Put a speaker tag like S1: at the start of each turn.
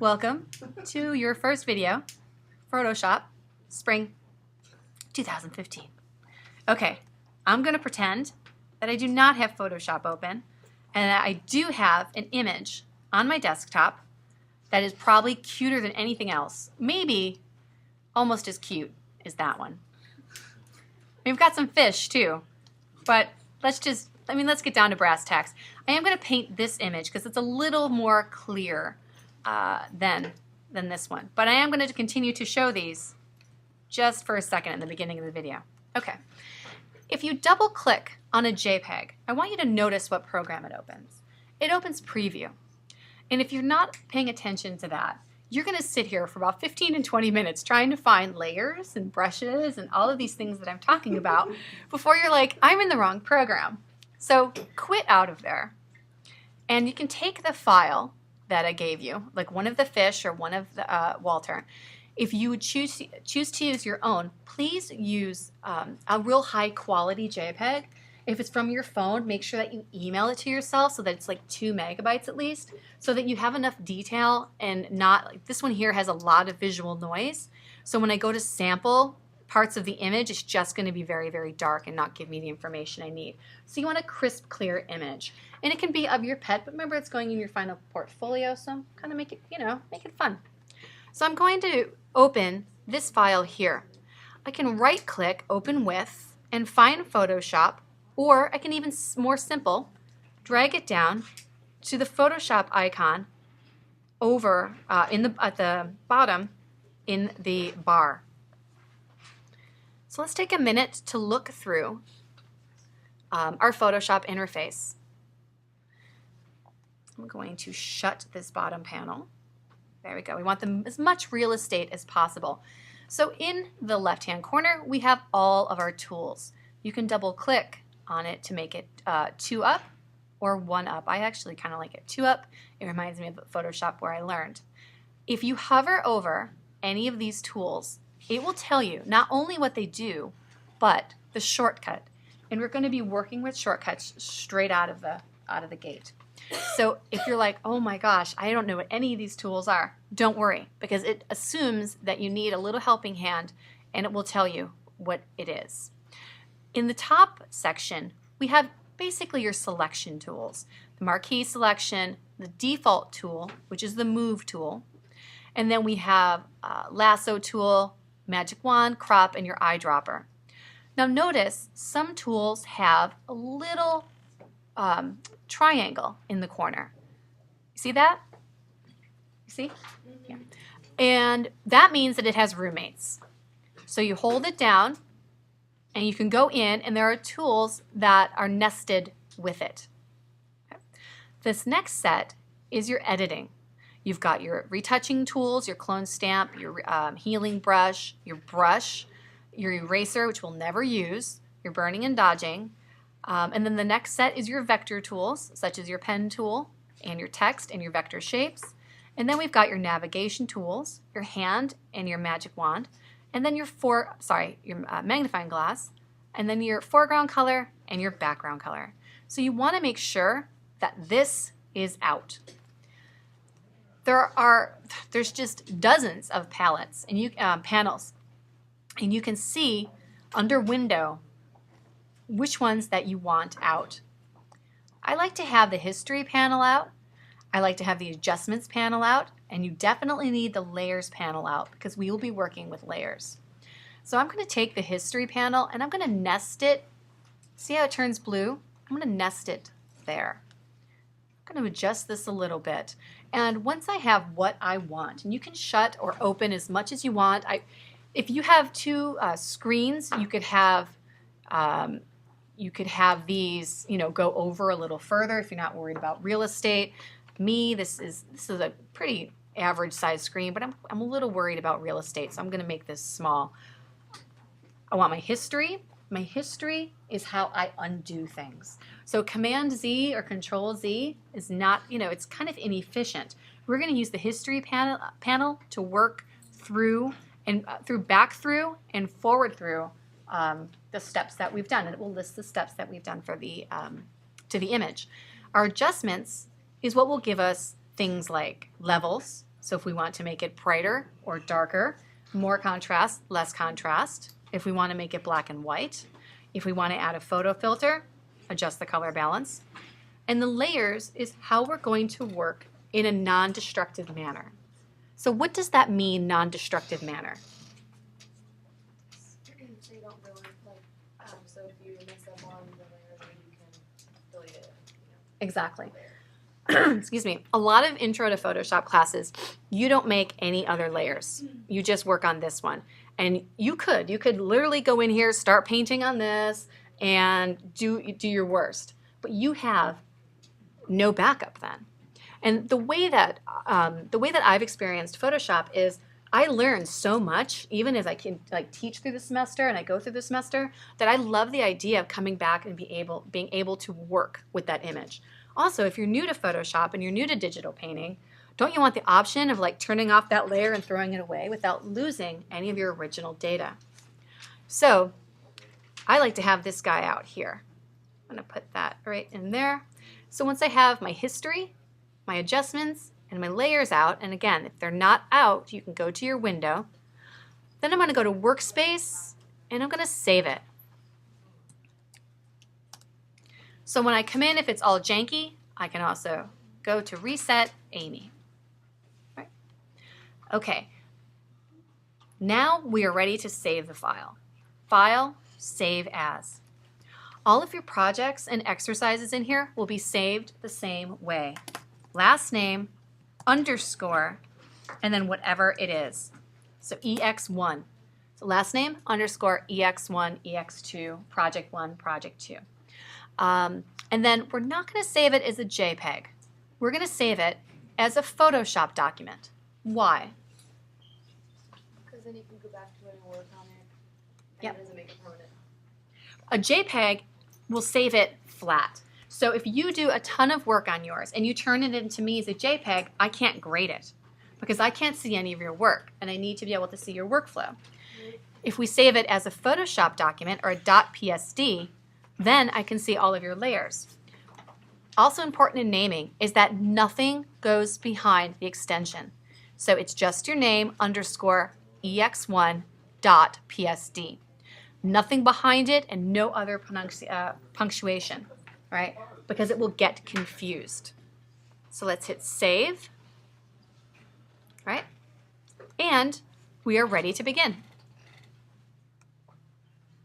S1: Welcome to your first video, Photoshop, Spring 2015. Okay, I'm going to pretend that I do not have Photoshop open and that I do have an image on my desktop that is probably cuter than anything else. Maybe almost as cute as that one. We've got some fish too, but let's get down to brass tacks. I am going to paint this image because it's a little more clear than this one. But I am going to continue to show these just for a second in the beginning of the video. Okay. If you double click on a JPEG, I want you to notice what program it opens. It opens Preview. And if you're not paying attention to that, you're going to sit here for about 15 and 20 minutes trying to find layers and brushes and all of these things that I'm talking about before you're like, I'm in the wrong program. So quit out of there. And you can take the file that I gave you, like one of the fish or one of the Walter. If you would choose to use your own, please use a real high quality JPEG. If it's from your phone, make sure that you email it to yourself so that it's like 2 megabytes at least, so that you have enough detail and not like this one here has a lot of visual noise. So when I go to sample parts of the image, it's just going to be very, very dark and not give me the information I need. So you want a crisp, clear image. And it can be of your pet, but remember it's going in your final portfolio, so kind of make it, make it fun. So I'm going to open this file here. I can right click, open with, and find Photoshop, or I can even more simple, drag it down to the Photoshop icon over at the bottom in the bar. So let's take a minute to look through our Photoshop interface. I'm going to shut this bottom panel. There we go. We want as much real estate as possible. So in the left-hand corner, we have all of our tools. You can double-click on it to make it 2 up or 1 up. I actually kind of like it 2 up. It reminds me of Photoshop where I learned. If you hover over any of these tools, it will tell you not only what they do, but the shortcut. And we're going to be working with shortcuts straight out of the gate. So if you're like, oh my gosh, I don't know what any of these tools are, don't worry, because it assumes that you need a little helping hand and it will tell you what it is. In the top section, we have basically your selection tools. The marquee selection, the default tool, which is the move tool, and then we have lasso tool, magic wand, crop, and your eyedropper. Now notice some tools have a little triangle in the corner. You see that? You see? Yeah. And that means that it has roommates. So you hold it down and you can go in and there are tools that are nested with it. Okay. This next set is your editing. You've got your retouching tools, your clone stamp, your healing brush, your eraser, which we'll never use, your burning and dodging. And then the next set is your vector tools, such as your pen tool and your text and your vector shapes. And then we've got your navigation tools, your hand and your magic wand, and then your magnifying glass, and then your foreground color and your background color. So you want to make sure that this is out. There's just dozens of palettes and panels, and you can see under Window which ones that you want out. I like to have the history panel out. I like to have the adjustments panel out, and you definitely need the layers panel out because we will be working with layers. So I'm going to take the history panel and I'm going to nest it. See how it turns blue? I'm going to nest it there. I'm going to adjust this a little bit. And once I have what I want, and you can shut or open as much as you want. If you have 2 screens, you could have these, go over a little further if you're not worried about real estate. This is a pretty average size screen, but I'm a little worried about real estate, so I'm going to make this small. I want my history. My history is how I undo things. So Command Z or Control Z is not, it's kind of inefficient. We're going to use the history panel to work through and back through and forward through the steps that we've done, and it will list the steps that we've done for the to the image. Our adjustments is what will give us things like levels, So if we want to make it brighter or darker, more contrast, less contrast. If we want to make it black and white. If we want to add a photo filter, adjust the color balance. And the layers is how we're going to work in a non-destructive manner. So what does that mean, non-destructive manner?
S2: So you don't really, so if you mess up on the layer, then you can delete it.
S1: Exactly. Excuse me. A lot of intro to Photoshop classes, you don't make any other layers. You just work on this one. And you could literally go in here, start painting on this, and do your worst. But you have no backup then. And the way that I've experienced Photoshop is I learned so much, even as I can teach through the semester and I go through the semester, that I love the idea of coming back and being able to work with that image. Also, if you're new to Photoshop and you're new to digital painting, don't you want the option of turning off that layer and throwing it away without losing any of your original data? So I like to have this guy out here. I'm going to put that right in there. So once I have my history, my adjustments, and my layers out, and again, if they're not out, you can go to your window. Then I'm going to go to Workspace, and I'm going to save it. So when I come in, if it's all janky, I can also go to Reset Amy. Right. Okay. Now we are ready to save the file. File, Save As. All of your projects and exercises in here will be saved the same way. Last name, underscore, and then whatever it is. So EX1. So last name, underscore, EX1, EX2, project 1, project 2. And then we're not going to save it as a JPEG. We're going to save it as a Photoshop document. Why?
S2: Because then you can go back to it and work on it. And
S1: Yep.
S2: It doesn't make it permanent.
S1: A JPEG will save it flat. So if you do a ton of work on yours and you turn it into me as a JPEG, I can't grade it because I can't see any of your work and I need to be able to see your workflow. If we save it as a Photoshop document or a .psd, then I can see all of your layers. Also important in naming is that nothing goes behind the extension. So it's just your name underscore ex1.psd. Nothing behind it and no other punctuation, right? Because it will get confused. So let's hit save, right? And we are ready to begin.